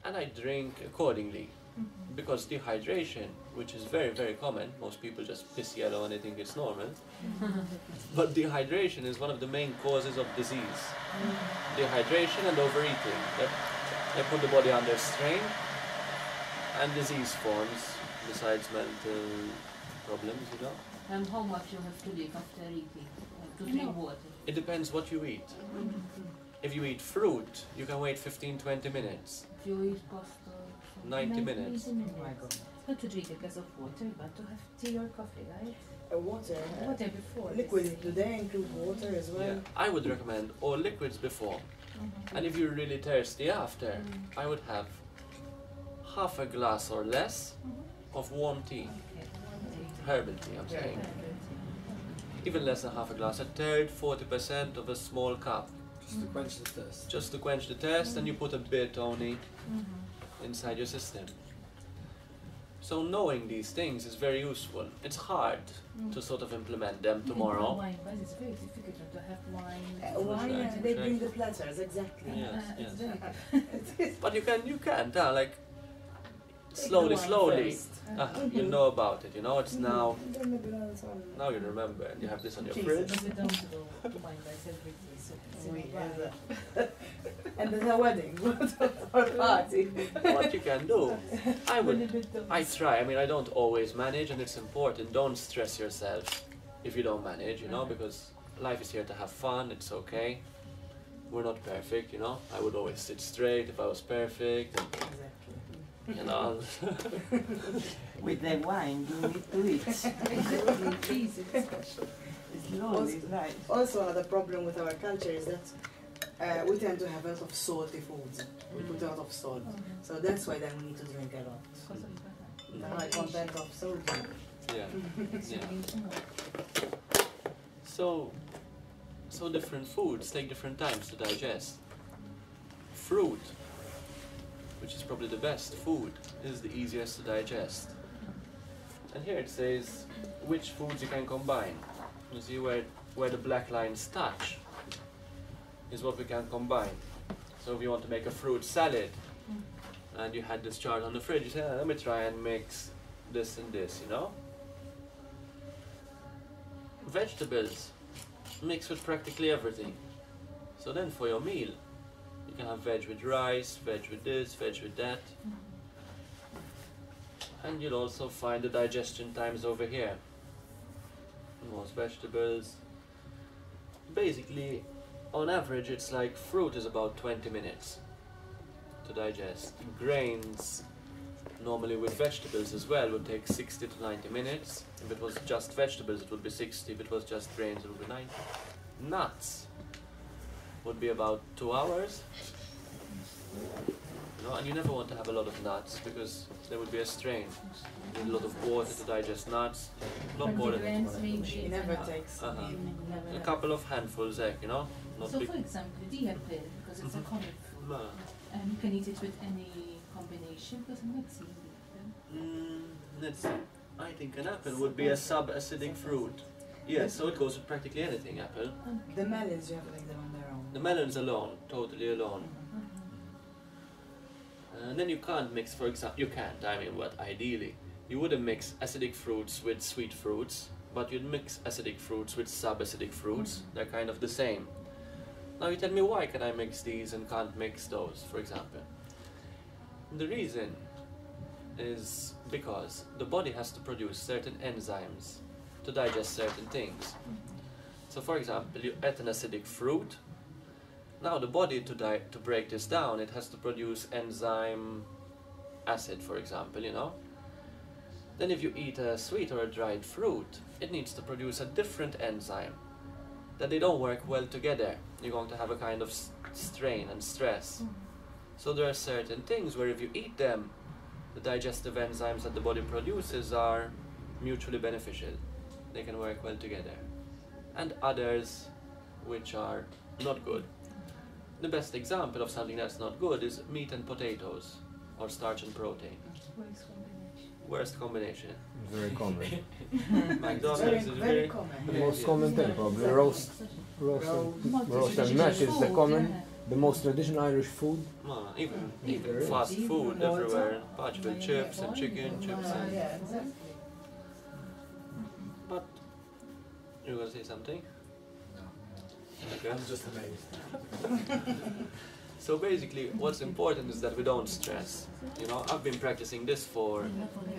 and I drink accordingly. Because dehydration, which is very, very common, most people just piss yellow and they think it's normal, but dehydration is one of the main causes of disease. Dehydration and overeating. They put the body under strain and disease forms, besides mental problems, you know. And how much you have to drink after eating, to drink water? It depends what you eat. If you eat fruit, you can wait 15-20 minutes. If you eat pasta, 90 minutes. Oh my God. not to drink a glass of water, but to have tea or coffee, right? Water. Water before. Liquid, do they include water as well? Yeah, I would recommend all liquids before. And if you're really thirsty after, I would have half a glass or less of warm tea. Herbal tea, I'm saying. Even less than half a glass, a third, 40% of a small cup. Just to quench the thirst. Just to quench the thirst, and you put a bit only inside your system. So knowing these things is very useful. It's hard to sort of implement them tomorrow. Wine, but it's very difficult to have wine. Wine, Right, they right. bring the platters, exactly. Yes, It's yes. very But you can, like, Take slowly, the wine slowly, first. you know about it, you know, it's now Then maybe that's all. you remember, and you have this on your Jesus. fridge. But we don't go to wine bars every day, so it's in We a have bar. And there's a wedding or party. What you can do, I try, I mean, I don't always manage, and it's important, don't stress yourself if you don't manage, you know, because life is here to have fun, it's okay. We're not perfect, you know, I would always sit straight if I was perfect, and, you know. With the wine, you need to eat. Exactly, please, it's special. It's lonely, it's nice. Also, another problem with our culture is that we tend to have a lot of salty foods. We put a lot of salt. So that's why then we need to drink a lot. Because of The high content of sodium. Yeah, yeah. So different foods take different times to digest. Fruit, which is probably the best food, is the easiest to digest. And here it says which foods you can combine. You see where the black lines touch is what we can combine. So if you want to make a fruit salad and you had this chart on the fridge, you say, let me try and mix this and this, you know? Vegetables mix with practically everything. So then for your meal, you can have veg with rice, veg with this, veg with that. And you'll also find the digestion times over here. Most vegetables. Basically, on average, it's like fruit is about 20 minutes to digest. Grains, normally with vegetables as well, would take 60 to 90 minutes. If it was just vegetables, it would be 60. If it was just grains, it would be 90. Nuts would be about 2 hours. You know, and you never want to have a lot of nuts because there would be a strain. You need a lot of water to digest nuts. Not more than She never takes. a couple of handfuls, you know. Not So big. for example, the apple, because it's a common food, No. and you can eat it with any combination, because I'm not seeing it. Let's see. I think an apple would be a sub-acidic fruit. Yes, so it goes with practically anything, apple. The melons, you have to take them on their own. The melons alone, totally alone. And then you can't mix, for example, you can't, I mean, what, ideally. You wouldn't mix acidic fruits with sweet fruits, but you'd mix acidic fruits with sub-acidic fruits. They're kind of the same. Now you tell me, why can I mix these and can't mix those, for example? The reason is because the body has to produce certain enzymes to digest certain things. So for example, you eat an acidic fruit. Now the body, to break this down, it has to produce enzyme acid, for example, you know. Then if you eat a sweet or a dried fruit, it needs to produce a different enzyme, that they don't work well together. You're going to have a kind of strain and stress. So there are certain things where if you eat them, the digestive enzymes that the body produces are mutually beneficial. They can work well together. And others which are not good. The best example of something that's not good is meat and potatoes, or starch and protein. Worst combination. Very common. McDonald's is Very very common. The most common thing probably roast and mash is the common The most traditional Irish food. Even fast food everywhere. Parchment chips and chicken chips. And Yeah, exactly. but you're gonna say something? Okay. I'm just amazed. So basically, what's important is that we don't stress. You know, I've been practicing this for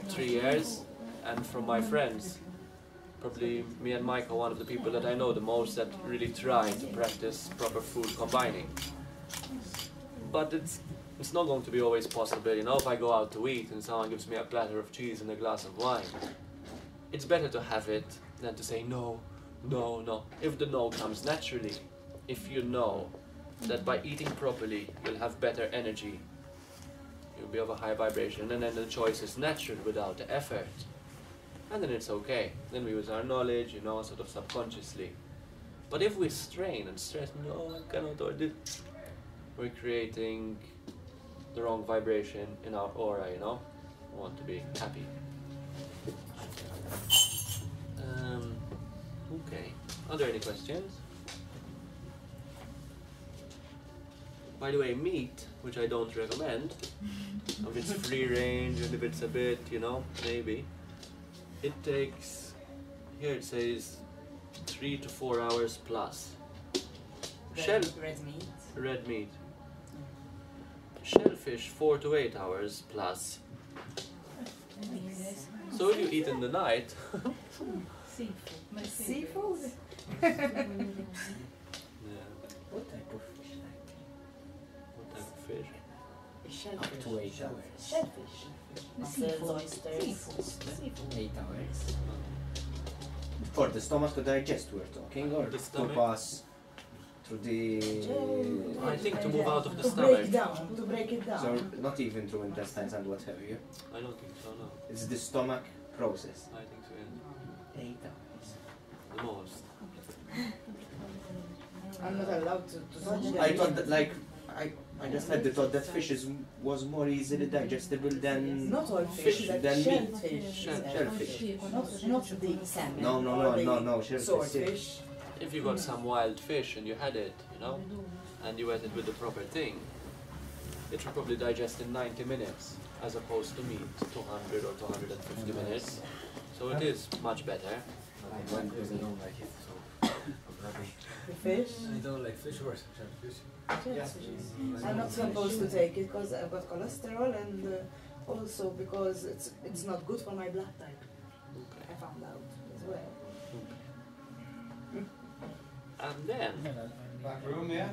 3 years, and from my friends, probably me and Mike are one of the people that I know the most that really try to practice proper food combining. But it's not going to be always possible. You know, if I go out to eat and someone gives me a platter of cheese and a glass of wine, it's better to have it than to say no, no, no. If the no comes naturally, if you know that by eating properly you'll have better energy, you'll be of a high vibration, and then the choice is natural without the effort, and then it's okay. Then we use our knowledge, you know, sort of subconsciously. But if we strain and stress, no, I cannot do this, we're creating the wrong vibration in our aura, you know. We want to be happy. Okay, are there any questions? By the way, meat, which I don't recommend, if it's free range and if it's a bit, you know, maybe, it takes, here it says 3 to 4 hours plus. Red meat. Red meat. Shellfish 4 to 8 hours plus. So if you eat in the night, Seafood? yeah. What type of fish? What type of fish? Shellfish. Up to 8 hours. Shellfish. Mussels, oysters. 8 hours. For the stomach to digest, we're talking, or The to stomach? pass through the. I think to move out of the To stomach. break it down. So not even through intestines and what have you. I don't think so, no. It's the stomach process. I think so, yeah. 8 hours. The most. I'm not allowed to touch them. I thought that, like, I just had the thought that fish was more easily digestible than. Not all fish, like Than meat. shellfish. Shellfish. Not the salmon. No, shellfish. Swordfish. If you got some wild fish and you had it, you know, and you ate it with the proper thing, it will probably digest in 90 minutes, as opposed to meat, 200 or 250 minutes. So it is much better. I went because I don't like it, so I'm happy. The fish. I don't like fish or shellfish. Shellfish. I'm not supposed to take it because I've got cholesterol, and also because it's not good for my blood type. Okay. I found out as well. And then, Back room, yeah?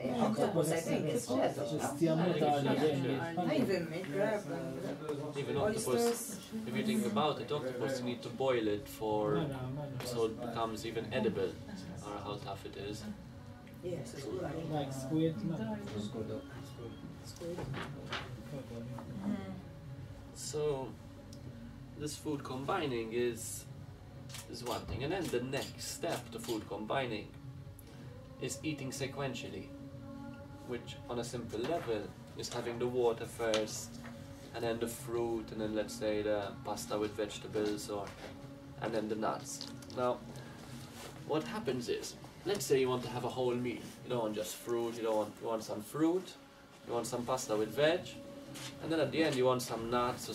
Yeah, octopus, I think it's shellfish. No? I even make crab and even octopus, oysters. if you think about it, octopus, you need to boil it for, so it becomes even edible, or how tough it is. Yes, it's good. Like squid, no. It's good though. Squid. So, this food combining is one thing, and then the next step to food combining is eating sequentially, which on a simple level is having the water first, and then the fruit, and then let's say the pasta with vegetables, and then the nuts. Now, what happens is, let's say you want to have a whole meal. You don't want just fruit, you want some fruit, you want some pasta with veg, and then at the end you want some nuts or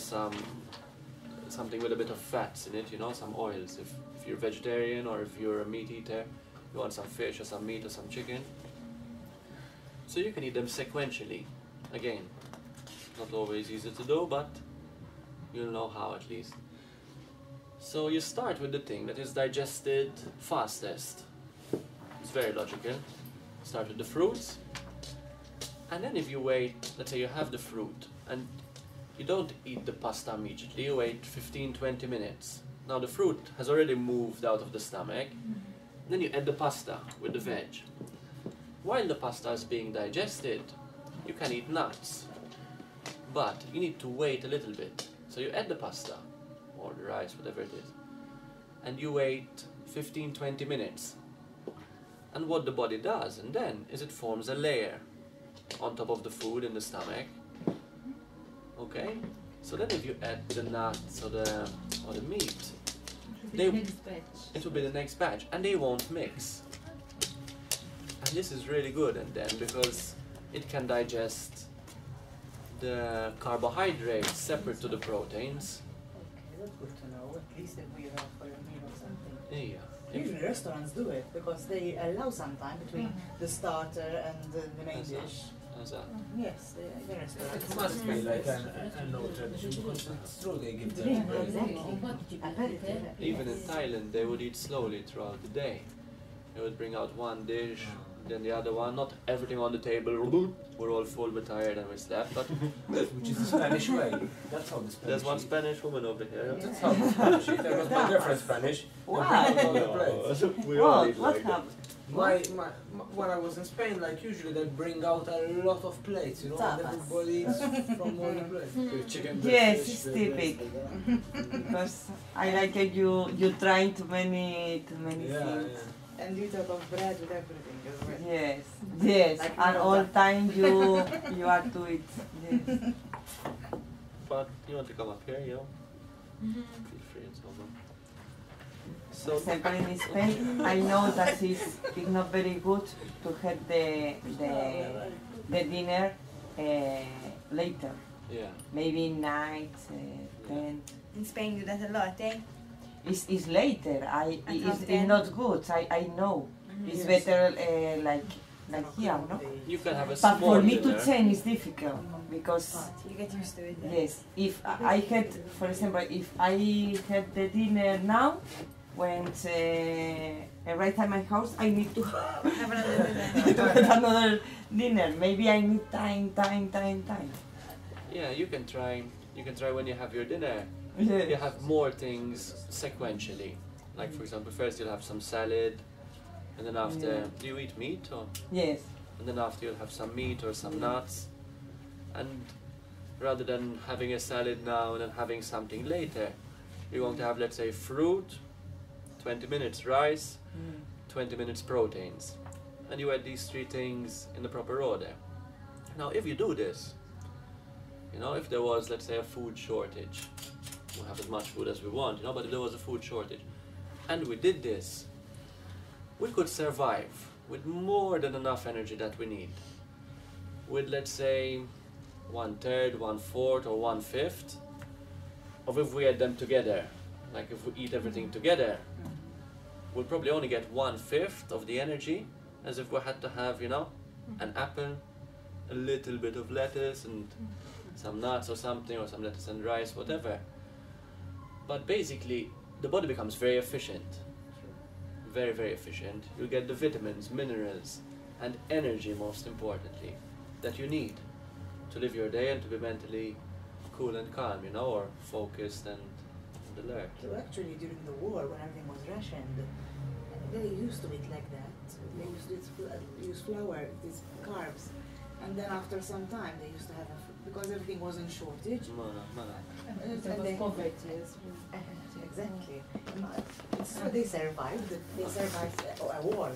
something with a bit of fats in it, you know, some oils. If you're vegetarian or if you're a meat eater, you want some fish or some meat or some chicken. So you can eat them sequentially. Again, not always easy to do, but you'll know how at least. So you start with the thing that is digested fastest. It's very logical. Start with the fruits, and then if you wait, let's say you have the fruit, and you don't eat the pasta immediately, you wait 15-20 minutes. Now the fruit has already moved out of the stomach, then you add the pasta with the veg. While the pasta is being digested, you can eat nuts, but you need to wait a little bit. So you add the pasta, or the rice, whatever it is, and you wait 15-20 minutes. And what the body does, and then, is it forms a layer on top of the food in the stomach. Okay? So then if you add the nuts or the meat, it will be the next batch, and they won't mix. And this is really good, and then because it can digest the carbohydrates separate to the proteins. Okay, that's good to know. At least if we have for a meal or something. Yeah. Usually restaurants do it because they allow some time between the starter and the main As a- dish. as a- Yes, the restaurants. It must be like an old tradition because it's true they give Yeah, them. exactly. I've heard it. Even in Thailand, they would eat slowly throughout the day. They would bring out one dish, then the other one, not everything on the table. We're all full, we're tired, and we slept. But Which is the Spanish way. That's how the Spanish there's one eat. Spanish woman over here. That's how the Spanish eat. That was my girlfriend Spanish. They bring Wow. out all the plates. We all eat What like that. happened? When I was in Spain, like usually they bring out a lot of plates, you know, and Tapas. everybody eats from all the plates. Chicken Yes, breast, it's fish, typical. Because I like it, you trying too many Yeah, things. yeah. And you talk of bread with everything as well. Yes, yes, Like and nota. all time you are to it. Yes. But you want to come up here, you know? Feel free and so on. So, Example in Spain, I know that it's not very good to have the dinner later, yeah. maybe night, 10. In Spain you do that a lot, eh? It's later. It's not good. I know. It's Yes. better like here, no? You can have a But small for me to dinner. change is difficult because You get used to it. yes, if I had, for example, if I had the dinner now, when I arrive at my house, I need to Have another dinner. to have another dinner. Maybe I need time. Yeah, you can try. You can try when you have your dinner. You Yes. have more things sequentially. Like for example, first you'll have some salad, and then after, Yeah. do you eat meat or? Yes. And then after you'll have some meat or some nuts, and rather than having a salad now and then having something later, you're going to have, let's say, fruit, 20 minutes rice, 20 minutes proteins, and you add these three things in the proper order. Now if you do this, you know, if there was, let's say, a food shortage, we'll have as much food as we want, you know, but if there was a food shortage and we did this, we could survive with more than enough energy that we need. With, let's say, 1/3, 1/4, or 1/5 of if we add them together. Like if we eat everything together, we'll probably only get 1/5 of the energy as if we had to have, you know, an apple, a little bit of lettuce and some nuts or something, or some lettuce and rice, whatever. But basically, the body becomes very efficient. Very, very efficient. You get the vitamins, minerals, and energy, most importantly, that you need to live your day and to be mentally cool and calm, you know, or focused and alert. So actually during the war, when everything was rationed, they used to eat like that. They used to use flour, these carbs. And then after some time they used to have because everything was in shortage. There was poverty as well. Exactly. So they survived. They survived a war.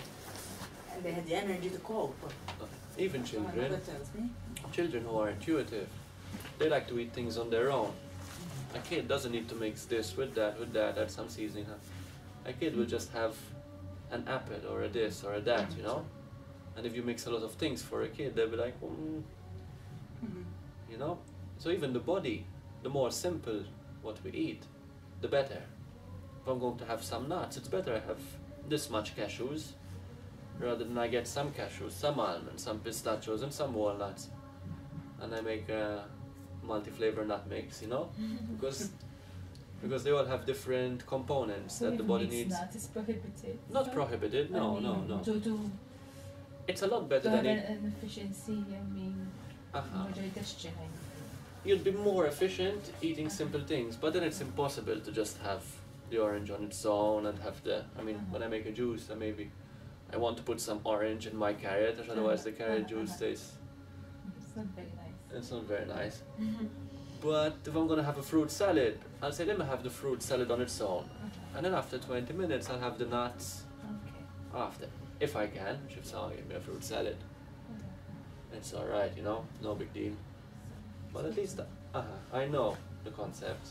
And they had the energy to cope. Even My children, mother tells me. children who are intuitive, they like to eat things on their own. A kid doesn't need to mix this with that, add some seasoning. A kid will just have an apple or a this or a that, you know? And if you mix a lot of things for a kid, they'll be like, you know? So even the body, the more simple what we eat, the better. If I'm going to have some nuts, it's better I have this much cashews rather than I get some cashews, some almonds, some pistachios and some walnuts, and I make a multi-flavor nut mix, you know? Because they all have different components that the body needs. Not is prohibited. Not prohibited, no, no. To It's a lot better have than an efficiency, I mean, more digestion. You'd be more efficient eating simple things, but then it's impossible to just have the orange on its own and have the, I mean, when I make a juice, I want to put some orange in my carrot, otherwise the carrot juice tastes, It's not very nice. it's not very nice. But if I'm gonna have a fruit salad, I'll say let me have the fruit salad on its own, and then after 20 minutes I'll have the nuts Okay. after, if I can, which if someone gave me a fruit salad, it's alright, you know, no big deal. But at least I know the concept.